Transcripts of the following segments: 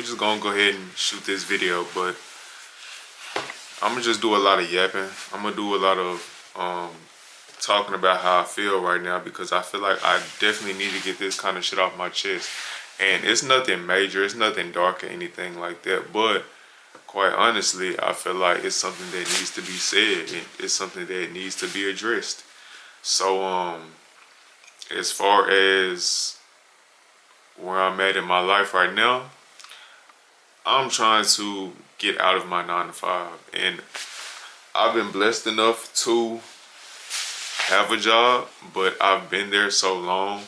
we just gonna go ahead and shoot this video, but I'm gonna just do a lot of yapping. I'm gonna do a lot of talking about how I feel right now, because I feel like I definitely need to get this kind of shit off my chest. And it's nothing major, it's nothing dark or anything like that, but quite honestly, I feel like it's something that needs to be said, and it's something that needs to be addressed. So as far as where I'm at in my life right now, I'm trying to get out of my 9 to 5, and I've been blessed enough to have a job, but I've been there so long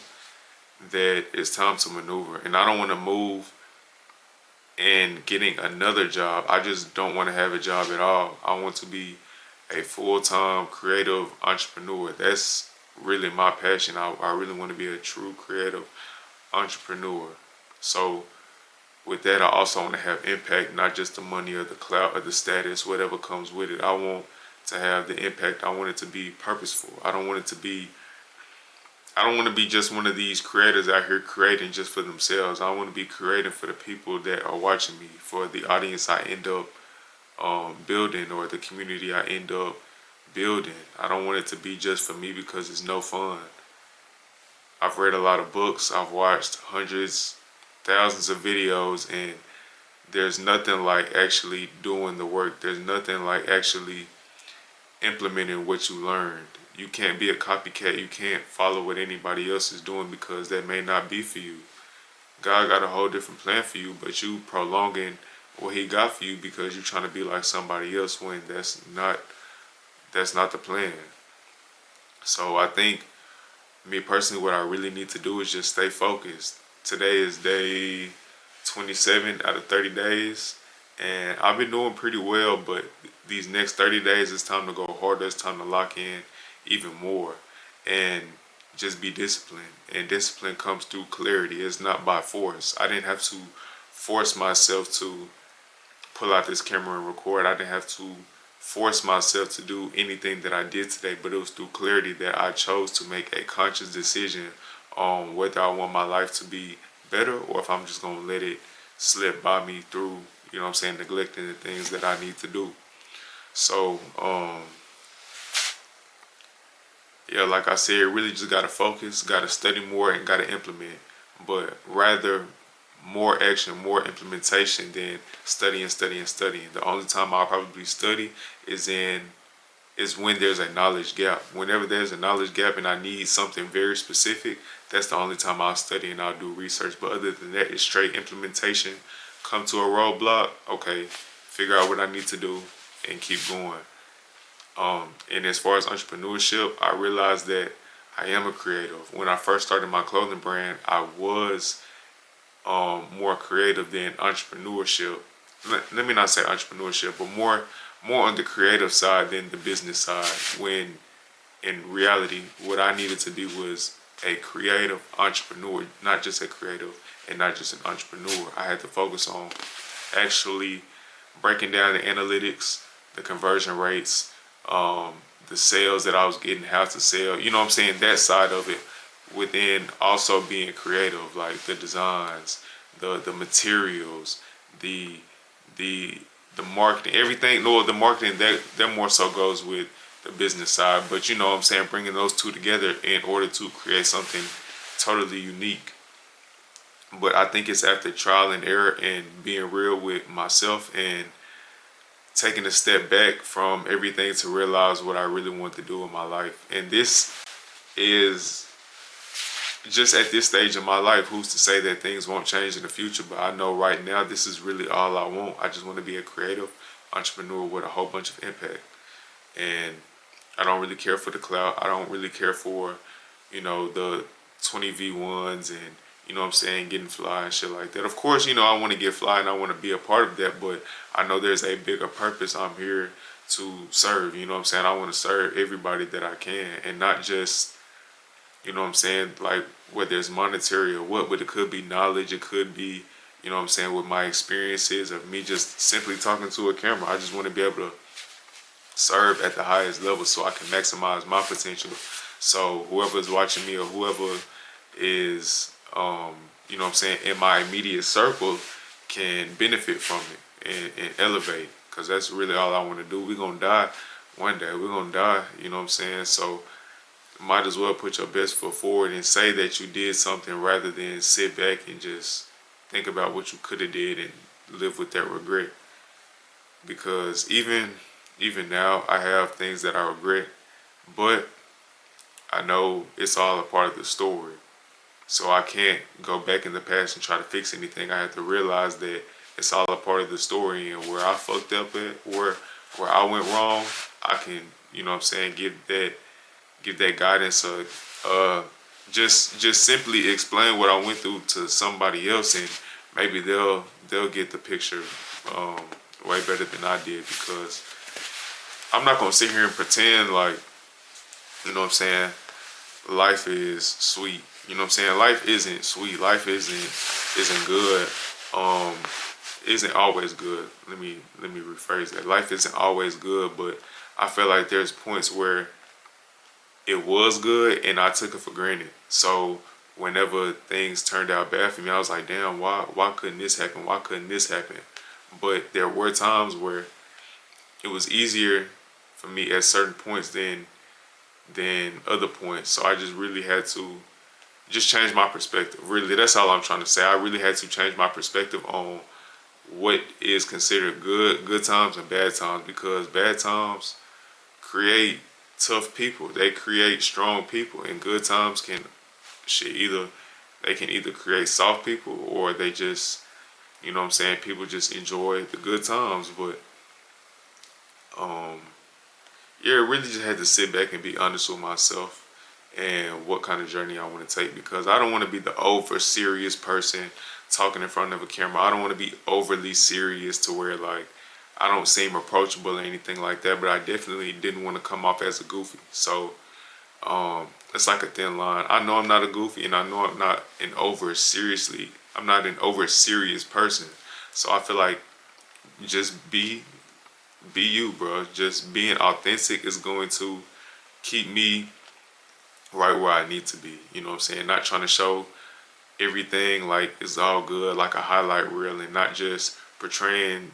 that it's time to maneuver, and I don't want to move and getting another job. I just don't want to have a job at all. I want to be a full-time creative entrepreneur. That's really my passion. I really want to be a true creative entrepreneur. So with that, I also want to have impact, not just the money or the clout or the status, whatever comes with it. I want to have the impact. I want it to be purposeful. I don't want to be just one of these creators out here creating just for themselves. I want to be creating for the people that are watching me, for the audience I end up building, or the community I end up building. I don't want it to be just for me because it's no fun. I've read a lot of books. I've watched hundreds, thousands of videos, and there's nothing like actually doing the work. There's nothing like actually implementing what you learned. You can't be a copycat. You can't follow what anybody else is doing, because that may not be for you. God got a whole different plan for you, but you prolonging what he got for you because you're trying to be like somebody else, when that's not the plan. So I think, me personally, what I really need to do is just stay focused. Today is day 27 out of 30 days, and I've been doing pretty well, but these next 30 days, it's time to go harder. It's time to lock in even more and just be disciplined. And discipline comes through clarity. It's not by force. I didn't have to force myself to pull out this camera and record. I didn't have to force myself to do anything that I did today, but it was through clarity that I chose to make a conscious decision on whether I want my life to be better, or if I'm just going to let it slip by me through, neglecting the things that I need to do. So, yeah, like I said, really just got to focus, got to study more, and got to implement. But rather more action, more implementation than studying. The only time I'll probably study is when there's a knowledge gap. Whenever there's a knowledge gap and I need something very specific, that's the only time I'll study and I'll do research. But other than that, it's straight implementation. Come to a roadblock, okay, figure out what I need to do and keep going. And as far as entrepreneurship, I realized that I am a creative. When I first started my clothing brand, I was more creative than entrepreneurship. Let me not say entrepreneurship, but more on the creative side than the business side. When in reality, what I needed to be was a creative entrepreneur, not just a creative and not just an entrepreneur. I had to focus on actually breaking down the analytics, the conversion rates, the sales that I was getting, how to sell, that side of it, within also being creative, like the designs, the materials, the marketing, everything. No, the marketing, that more so goes with the business side, but bringing those two together in order to create something totally unique. But I think it's after trial and error and being real with myself and taking a step back from everything to realize what I really want to do in my life. And this is just at this stage of my life. Who's to say that things won't change in the future? But I know right now this is really all I want. I just want to be a creative entrepreneur with a whole bunch of impact. And I don't really care for the clout. I don't really care for, the 20 V1s and, getting fly and shit like that. Of course, I want to get fly and I want to be a part of that, but I know there's a bigger purpose. I'm here to serve, I want to serve everybody that I can, and not just, like whether it's monetary or what, but it could be knowledge, it could be, with my experiences of me just simply talking to a camera. I just want to be able to serve at the highest level so I can maximize my potential. So whoever is watching me, or whoever is, in my immediate circle, can benefit from it and elevate. Because that's really all I want to do. We're going to die one day. We're going to die, you know what I'm saying? So might as well put your best foot forward and say that you did something rather than sit back and just think about what you could have did and live with that regret. Because even now I have things that I regret, but I know it's all a part of the story. So I can't go back in the past and try to fix anything. I have to realize that it's all a part of the story, and where I fucked up at, where I went wrong, I can, you know what I'm saying, give that guidance, just simply explain what I went through to somebody else, and maybe they'll get the picture way better than I did. Because I'm not gonna sit here and pretend like, you know what I'm saying, life is sweet. You know what I'm saying? Life isn't sweet. Life isn't good. Isn't always good. Let me rephrase that. Life isn't always good, but I feel like there's points where it was good and I took it for granted. So whenever things turned out bad for me, I was like, damn, why couldn't this happen? Why couldn't this happen? But there were times where it was easier for me at certain points than other points. So I just really had to just change my perspective. Really, that's all I'm trying to say. I really had to change my perspective on what is considered good times and bad times, because bad times create tough people. They create strong people, and good times can either create soft people, or they just, you know what I'm saying, people just enjoy the good times. But yeah, really just had to sit back and be honest with myself and what kind of journey I want to take, because I don't want to be the over serious person talking in front of a camera. I don't want to be overly serious to where like I don't seem approachable or anything like that, but I definitely didn't want to come off as a goofy. So it's like a thin line. I know I'm not a goofy, and I know I'm not an over serious person. So I feel like just be you, bro. Just being authentic is going to keep me right where I need to be. You know what I'm saying? Not trying to show everything like it's all good, like a highlight reel, and not just portraying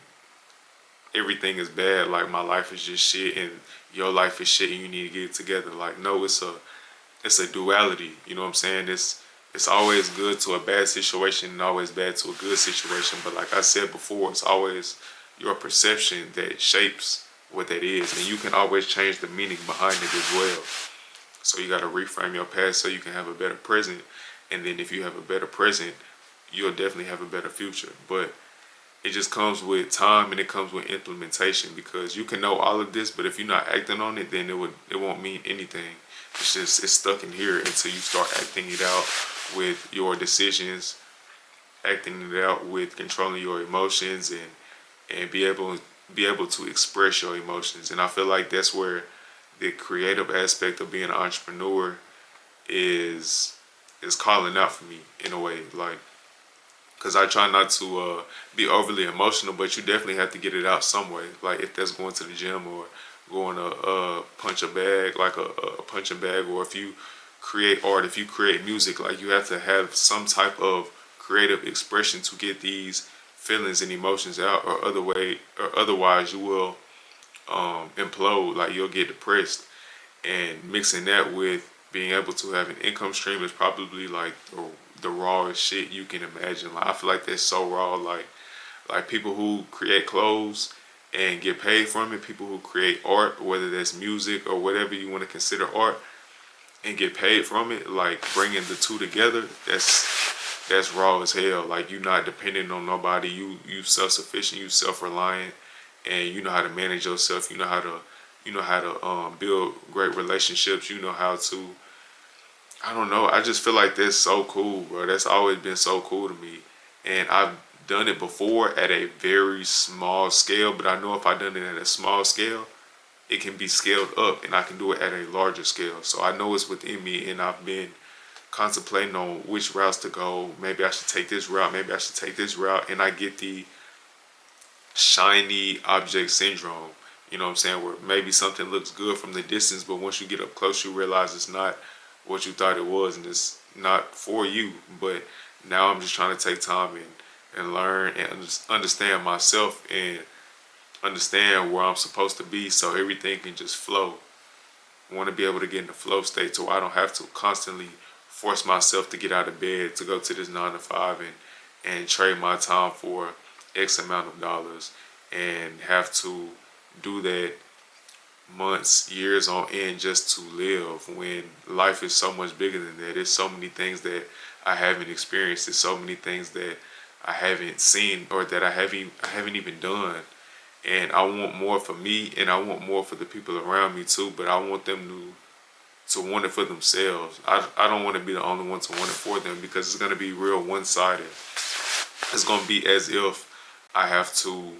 everything is bad, like my life is just shit and your life is shit and you need to get it together. Like, no, it's a duality. You know what I'm saying? It's always good to a bad situation and always bad to a good situation. But like I said before, it's always your perception that shapes what that is, and you can always change the meaning behind it as well. So you got to reframe your past so you can have a better present. And then if you have a better present, you'll definitely have a better future. But it just comes with time, and it comes with implementation, because you can know all of this, but if you're not acting on it, then it won't mean anything. It's stuck in here until you start acting it out with your decisions, acting it out with controlling your emotions, and be able to express your emotions. And I feel like that's where the creative aspect of being an entrepreneur is calling out for me in a way, like, because I try not to be overly emotional, but you definitely have to get it out some way. Like if that's going to the gym or going to punch a bag, like a punching bag, or if you create art, if you create music, like you have to have some type of creative expression to get these feelings and emotions out, or otherwise you will implode. Like you'll get depressed. And mixing that with being able to have an income stream is probably like the rawest shit you can imagine. Like I feel like that's so raw. Like people who create clothes and get paid from it, people who create art, whether that's music or whatever you want to consider art, and get paid from it, like bringing the two together, that's raw as hell. Like you're not dependent on nobody. You self-sufficient, you self-reliant, and you know how to manage yourself. You know how to build great relationships. You know how to, I don't know. I just feel like that's so cool, bro. That's always been so cool to me. And I've done it before at a very small scale, but I know if I've done it at a small scale, it can be scaled up and I can do it at a larger scale. So I know it's within me, and I've been contemplating on which routes to go. Maybe I should take this route. Maybe I should take this route. And I get the shiny object syndrome. You know what I'm saying? Where maybe something looks good from the distance, but once you get up close, you realize it's not what you thought it was, and it's not for you. But now I'm just trying to take time and learn and understand myself and understand where I'm supposed to be, so everything can just flow. I want to be able to get in the flow state so I don't have to constantly force myself to get out of bed to go to this 9 to 5 and trade my time for X amount of dollars and have to do that months, years on end just to live, when life is so much bigger than that. There's so many things that I haven't experienced. There's so many things that I haven't seen or that I haven't even done. And I want more for me, and I want more for the people around me too, but I want them to want it for themselves. I don't want to be the only one to want it for them, because it's going to be real one-sided. It's going to be as if I have to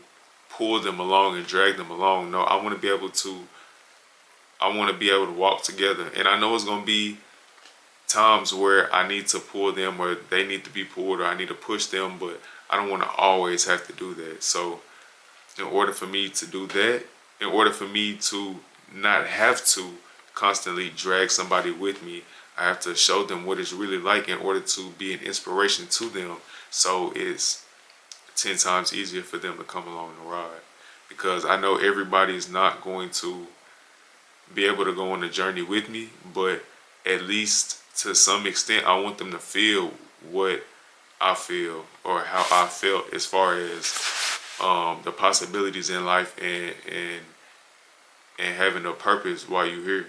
pull them along and drag them along. No, I want to be able to walk together. And I know it's going to be times where I need to pull them or they need to be pulled or I need to push them, but I don't want to always have to do that. So in order for me to do that, in order for me to not have to constantly drag somebody with me, I have to show them what it's really like in order to be an inspiration to them. So it's 10 times easier for them to come along the ride, because I know everybody's not going to be able to go on the journey with me, but at least to some extent, I want them to feel what I feel or how I felt, as far as the possibilities in life and having a purpose while you're here.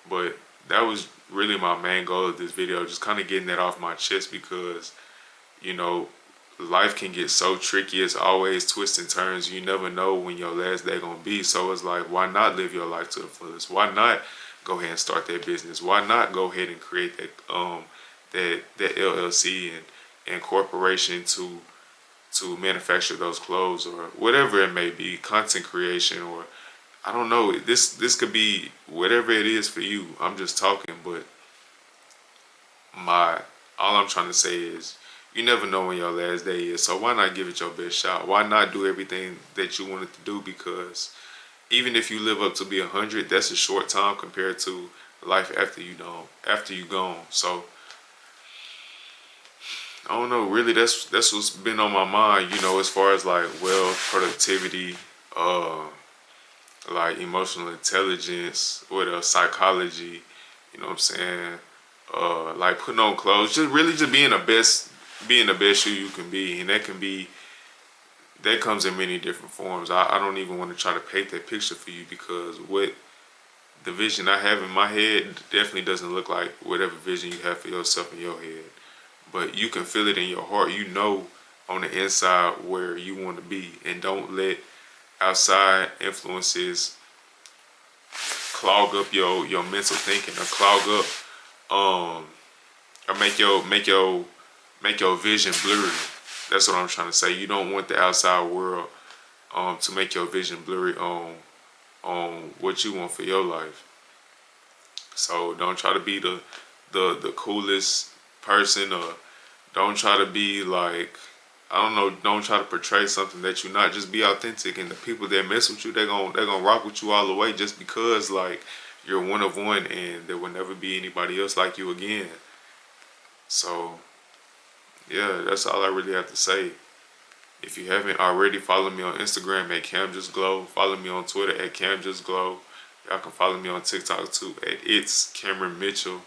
But that was really my main goal of this video, just kind of getting that off my chest, because you know, life can get so tricky. It's always twists and turns. You never know when your last day gonna be. So it's like, why not live your life to the fullest? Why not go ahead and start that business? Why not go ahead and create that LLC and corporation to manufacture those clothes or whatever it may be, content creation, or I don't know. This could be whatever it is for you. I'm just talking, but all I'm trying to say is, you never know when your last day is, so why not give it your best shot? Why not do everything that you wanted to do? Because even if you live up to be 100, that's a short time compared to life after you gone. So I don't know. Really, that's what's been on my mind. As far as like wealth, productivity, like emotional intelligence, what else? Psychology. You know what I'm saying? Like putting on clothes, just really just being the best you can be, and that comes in many different forms. I don't even want to try to paint that picture for you, because what the vision I have in my head definitely doesn't look like whatever vision you have for yourself in your head. But you can feel it in your heart. You know on the inside where you want to be, and don't let outside influences clog up your mental thinking, or clog up or make your vision blurry. That's what I'm trying to say. You don't want the outside world to make your vision blurry on what you want for your life. So don't try to be the coolest person, or don't try to be like, I don't know, don't try to portray something that you're not. Just be authentic, and the people that mess with you, they're gonna rock with you all the way, just because like you're one of one and there will never be anybody else like you again. So yeah, that's all I really have to say. If you haven't already, follow me on Instagram at CamJustGlow. Follow me on Twitter at CamJustGlow. Y'all can follow me on TikTok too at It's Cameron Mitchell.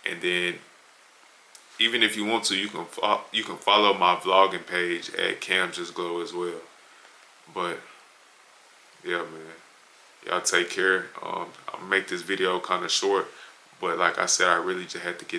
And then, even if you want to, you can follow my vlogging page at CamJustGlow as well. But yeah, man, y'all take care. I'll make this video kind of short, but like I said, I really just had to get